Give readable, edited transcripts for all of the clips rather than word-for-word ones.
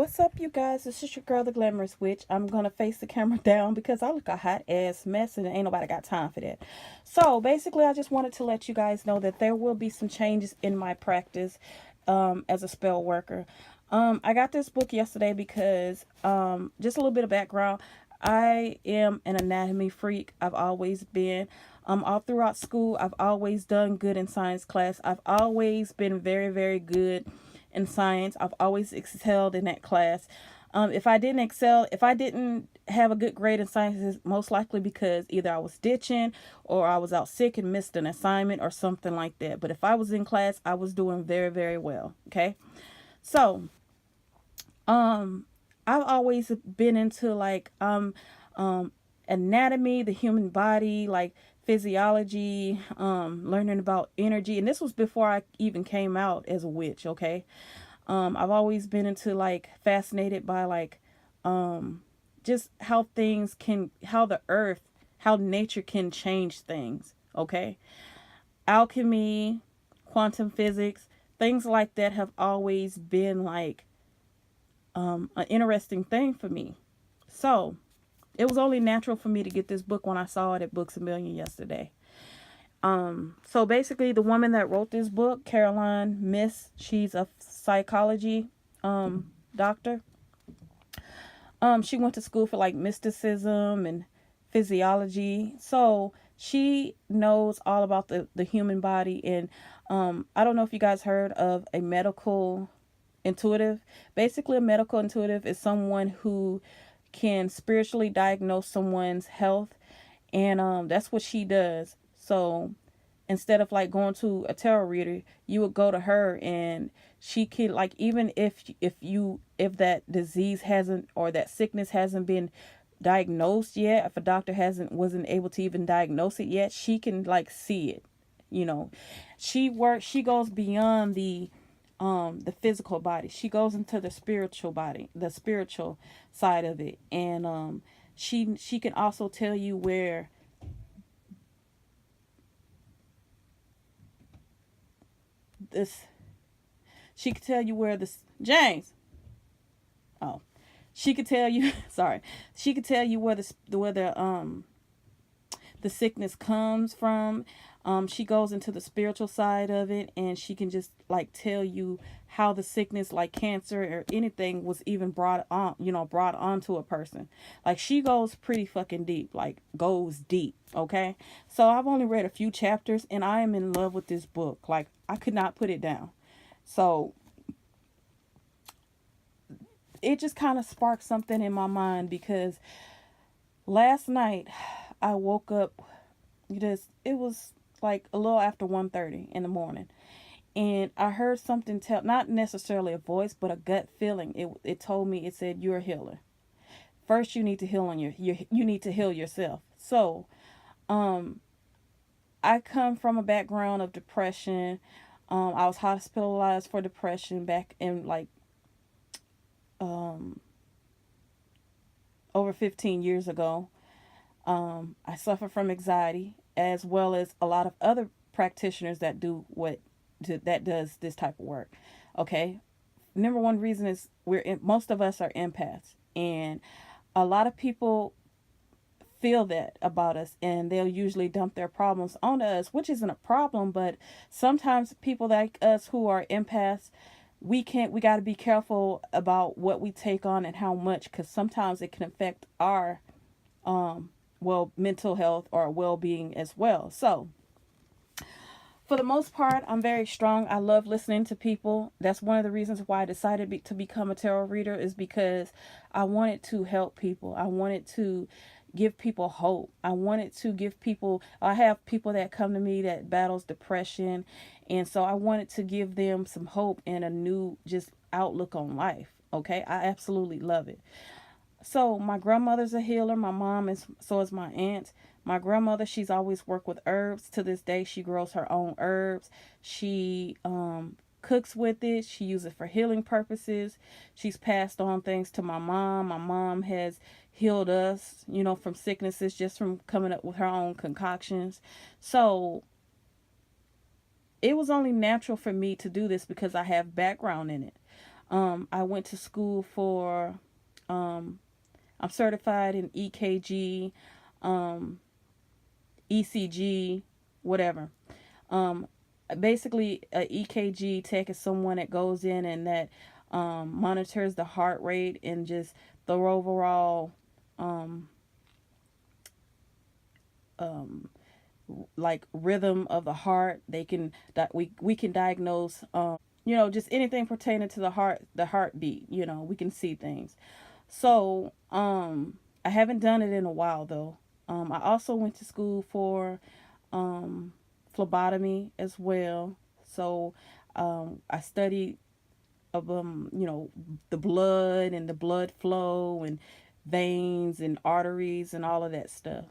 What's up, you guys? This is your girl, the Glamorous Witch. I'm gonna face the camera down because I look a hot ass mess and ain't nobody got time for that. So basically, I just wanted to let you guys know that there will be some changes in my practice as a spell worker. I got this book yesterday because just a little bit of background. I am an anatomy freak. I've always been. All throughout school, I've always done good in science class. I've always been very, very good in science. I've always excelled in that class. If I didn't have a good grade in science, it's most likely because either I was ditching or I was out sick and missed an assignment or something like that. But if I was in class, I was doing very, very well. Okay. So, um, I've always been into anatomy, the human body, like physiology, learning about energy. And this was before I even came out as a witch, okay? I've always been into fascinated by just how the earth, how nature can change things, okay? Alchemy, quantum physics, things like that have always been an interesting thing for me. So it was only natural for me to get this book when I saw it at Books a Million yesterday. So basically, the woman that wrote this book, Caroline Myss, she's a psychology doctor. She went to school for mysticism and physiology. So she knows all about the human body. And I don't know if you guys heard of a medical intuitive. Basically, a medical intuitive is someone who can spiritually diagnose someone's health, and that's what she does. So instead of going to a tarot reader, you would go to her, and she can even if that disease hasn't, or that sickness hasn't been diagnosed yet, if a doctor wasn't able to even diagnose it yet, she can see it. you know she goes beyond the physical body. She goes into the spiritual body, the spiritual side of it. And she can also tell you where this she could tell you where this James. Oh. She could tell you sorry. She could tell you where the sickness comes from. She goes into the spiritual side of it, and she can just tell you how the sickness, like cancer or anything, was even brought onto a person. She goes pretty fucking deep, goes deep. Okay, so I've only read a few chapters, and I am in love with this book. I could not put it down. So it just kind of sparked something in my mind, because last night I woke up. It was a little after 1:30 in the morning, and I heard something tell, not necessarily a voice, but a gut feeling. It told me, it said, "You're a healer. First, you need to heal you need to heal yourself." So, um, I come from a background of depression. I was hospitalized for depression back in um over 15 years ago. I suffer from anxiety, as well as a lot of other practitioners that does this type of work. Okay, number one reason is most of us are empaths, and a lot of people feel that about us, and they'll usually dump their problems onto us, which isn't a problem. But sometimes people like us who are empaths, we got to be careful about what we take on and how much, because sometimes it can affect our mental health or well-being as well. So for the most part, I'm very strong. I love listening to people. That's one of the reasons why I decided to become a tarot reader, is because I wanted to help people. I wanted to give people hope. I have people that come to me that battles depression, and so I wanted to give them some hope and a new just outlook on life. Okay, I absolutely love it. So my grandmother's a healer. My mom is, so is my aunt. My grandmother, she's always worked with herbs. To this day, she grows her own herbs. She cooks with it. She uses it for healing purposes. She's passed on things to my mom. My mom has healed us, from sicknesses, just from coming up with her own concoctions. So it was only natural for me to do this because I have background in it. I went to school for, I'm certified in EKG, um, ECG, whatever. Um, Basically, a EKG tech is someone that goes in and that monitors the heart rate and just the overall um, um, like rhythm of the heart. They can we can diagnose just anything pertaining to the heartbeat. We can see things. So I haven't done it in a while though. I also went to school for um, phlebotomy as well. So I studied the blood and the blood flow and veins and arteries and all of that stuff.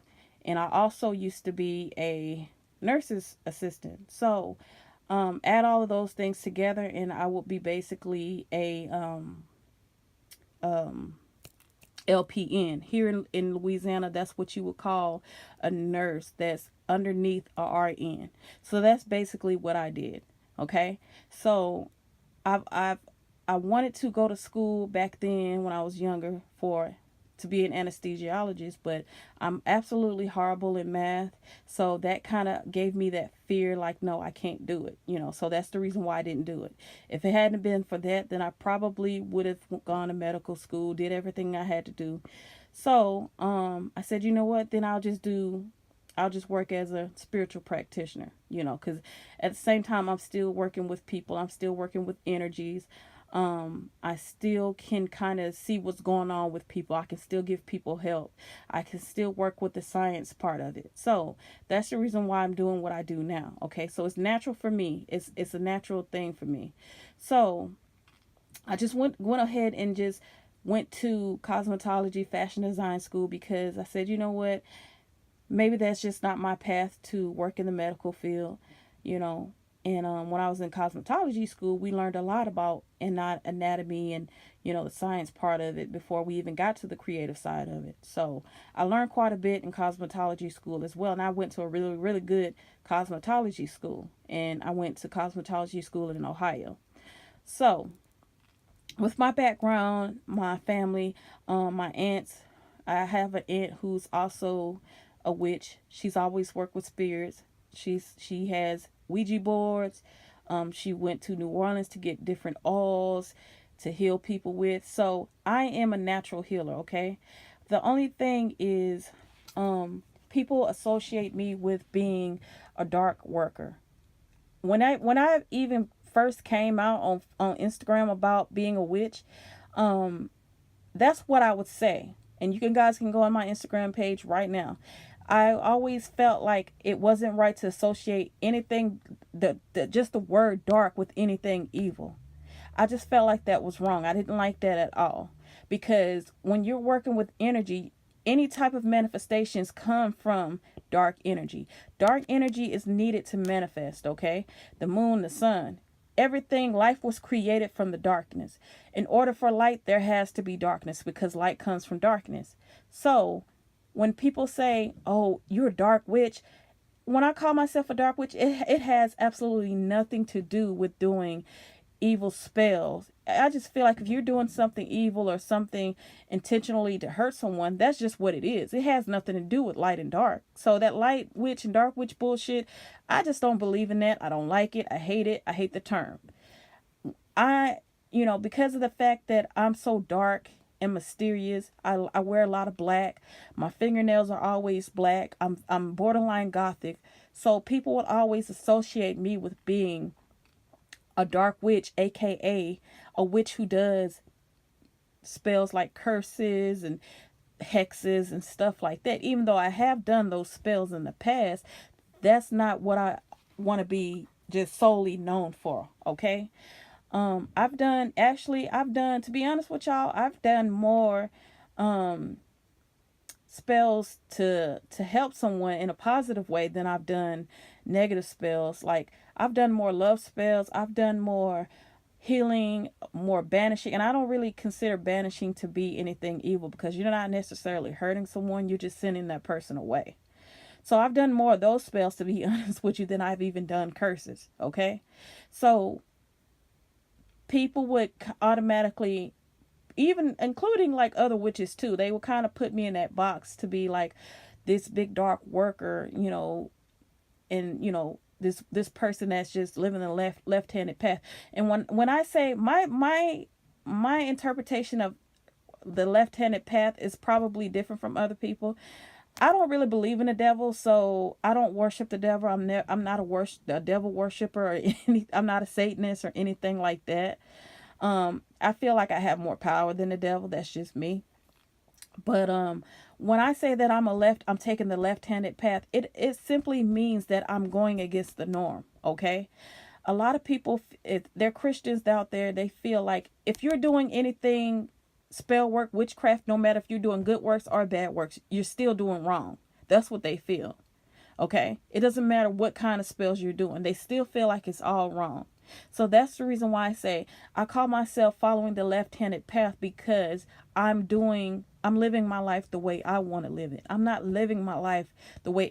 And I also used to be a nurse's assistant. So add all of those things together, and I would be basically a um, LPN. Here in Louisiana, that's what you would call a nurse that's underneath a RN. So that's basically what I did. Okay. So I've I wanted to go to school back then when I was younger for to be an anesthesiologist, but I'm absolutely horrible in math. So that kind of gave me that fear like, no, I can't do it. So that's the reason why I didn't do it. If it hadn't been for that, then I probably would have gone to medical school, did everything I had to do. So I said, you know what, then I'll just work as a spiritual practitioner, because at the same time, I'm still working with people. I'm still working with energies. I still can kind of see what's going on with people. I can still give people help. I can still work with the science part of it. So that's the reason why I'm doing what I do now. Okay. So it's natural for me. It's a natural thing for me. So I just went ahead and just went to cosmetology fashion design school because I said, you know what, maybe that's just not my path to work in the medical field, you know. And when I was in cosmetology school, we learned a lot about anatomy and the science part of it before we even got to the creative side of it. So I learned quite a bit in cosmetology school as well. And I went to a really really good cosmetology school, and I went to cosmetology school in Ohio. So with my background, my family, my aunts, I have an aunt who's also a witch. She's always worked with spirits. She has Ouija boards. She went to New Orleans to get different oils to heal people with. So I am a natural healer. Okay, the only thing is, people associate me with being a dark worker. When I even first came out on Instagram about being a witch, um, that's what I would say. And you guys can go on my Instagram page right now. I always felt like it wasn't right to associate anything, just the word dark, with anything evil. I just felt like that was wrong. I didn't like that at all. Because when you're working with energy, any type of manifestations come from dark energy. Dark energy is needed to manifest, okay? The moon, the sun, everything, life was created from the darkness. In order for light, there has to be darkness because light comes from darkness. So when people say, oh, you're a dark witch, when I call myself a dark witch, it has absolutely nothing to do with doing evil spells. I just feel like if you're doing something evil or something intentionally to hurt someone, that's just what it is. It has nothing to do with light and dark. So that light witch and dark witch bullshit, I just don't believe in that. I don't like it. I hate it. I hate the term. I, because of the fact that I'm so dark and mysterious, I wear a lot of black. My fingernails are always black. I'm borderline gothic. So people would always associate me with being a dark witch, aka a witch who does spells like curses and hexes and stuff like that. Even though I have done those spells in the past, that's not what I want to be just solely known for. Okay. I've done, to be honest with y'all, I've done more um spells to help someone in a positive way than I've done negative spells. Like I've done more love spells, I've done more healing, more banishing, and I don't really consider banishing to be anything evil because you're not necessarily hurting someone, you're just sending that person away. So I've done more of those spells, to be honest with you, than I've even done curses. Okay. So people would automatically, even including like other witches too, they would kind of put me in that box to be like this big dark worker, and this person that's just living the left-handed path. And when I say my interpretation of the left-handed path is probably different from other people. I don't really believe in the devil, so I don't worship the devil. I'm not a devil worshiper or I'm not a Satanist or anything like that. I feel like I have more power than the devil. That's just me. But when I say that I'm taking the left-handed path, it simply means that I'm going against the norm, okay? A lot of people, if they're Christians out there, they feel like if you're doing anything, spell work, witchcraft, no matter if you're doing good works or bad works, you're still doing wrong. That's what they feel. Okay? It doesn't matter what kind of spells you're doing. They still feel like it's all wrong. So that's the reason why I say I call myself following the left-handed path, because I'm living my life the way I want to live it. I'm not living my life the way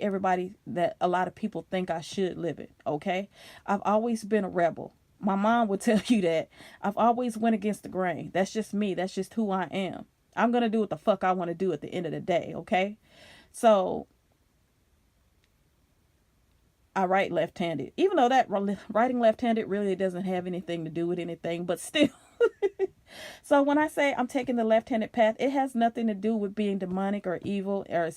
that a lot of people think I should live it. Okay? I've always been a rebel. My mom would tell you that. I've always went against the grain. That's just me. That's just who I am. I'm going to do what the fuck I want to do at the end of the day. Okay? So I write left-handed, even though that writing left-handed really doesn't have anything to do with anything, but still. So when I say I'm taking the left-handed path, it has nothing to do with being demonic or evil or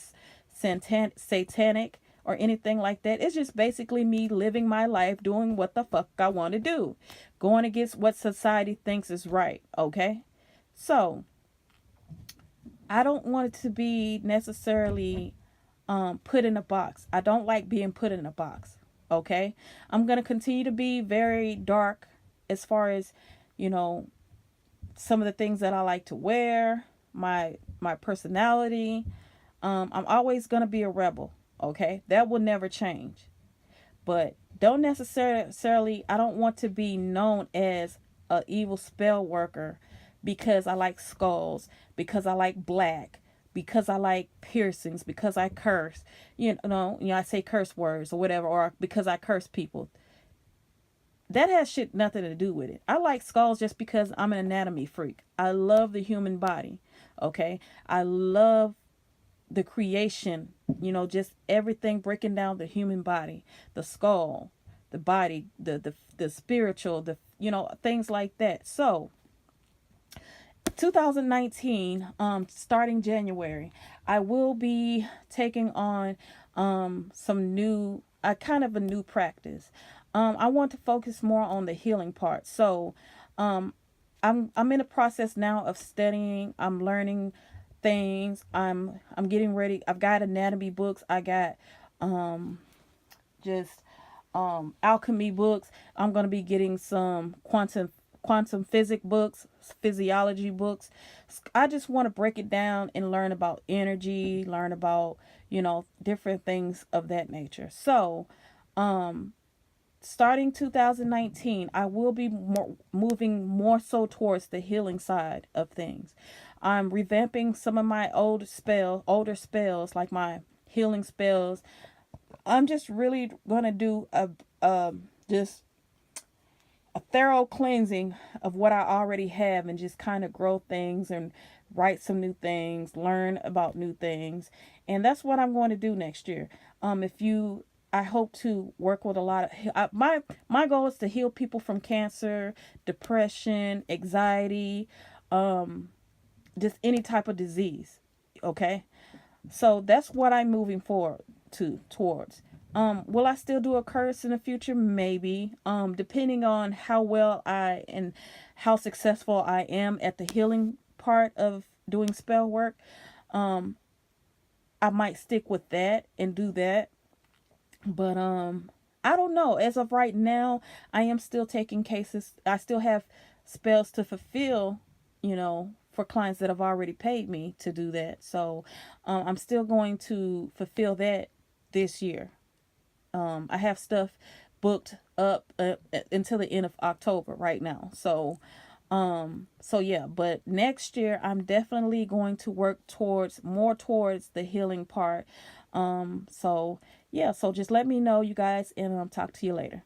satanic or anything like that. It's just basically me living my life, doing what the fuck I want to do, going against what society thinks is right. Okay? So I don't want it to be necessarily put in a box. I don't like being put in a box. Okay? I'm going to continue to be very dark as far as, some of the things that I like to wear, my personality. I'm always going to be a rebel. Okay? That will never change. But don't necessarily, I don't want to be known as a evil spell worker because I like skulls, because I like black, because I like piercings, because I curse, I say curse words or whatever, or because I curse people. That has shit nothing to do with it. I like skulls just because I'm an anatomy freak. I love the human body. Okay? I love the creation, just everything, breaking down the human body, the skull, the body, the spiritual, things like that. So 2019, starting January, I will be taking on some new, kind of a new practice. I want to focus more on the healing part. So I'm in a process now of studying. I'm learning things. I'm getting ready. I've got anatomy books. I got just alchemy books. I'm going to be getting some quantum physics books, physiology books. I just want to break it down and learn about energy, learn about, different things of that nature. So, starting 2019, I will be moving more so towards the healing side of things. I'm revamping some of my older spells, like my healing spells. I'm just really going to do just a thorough cleansing of what I already have and just kind of grow things and write some new things, learn about new things. And that's what I'm going to do next year. I hope to work with a lot of, my goal is to heal people from cancer, depression, anxiety, just any type of disease. Okay. So that's what I'm moving forward towards. Will I still do a curse in the future? Maybe. Depending on how well and how successful I am at the healing part of doing spell work, I might stick with that and do that. But I don't know. As of right now, I am still taking cases. I still have spells to fulfill, for clients that have already paid me to do that. So I'm still going to fulfill that this year. I have stuff booked up until the end of October right now. So yeah, but next year I'm definitely going to work more towards the healing part. So yeah, so just let me know, you guys, and talk to you later.